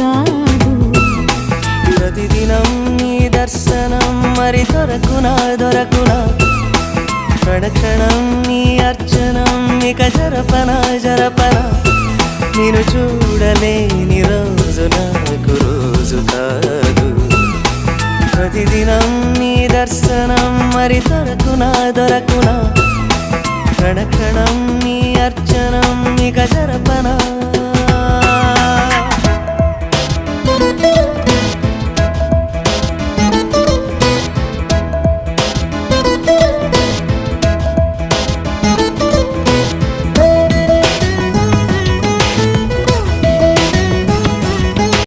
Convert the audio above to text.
కాదు. ప్రతిదినం నీ దర్శనం మరి దొరకునా దొరకునా, క్షణక్షణం నీ అర్చనం ఇక జరపనా జరపనా, నేను చూడలేని రోజు నాకు రోజు కాదు. ప్రతిదినం నీ దర్శనం మరి దొరకునా దొరకునా, క్షణక్షణం నీ అర్చనం ఇక జరపనా.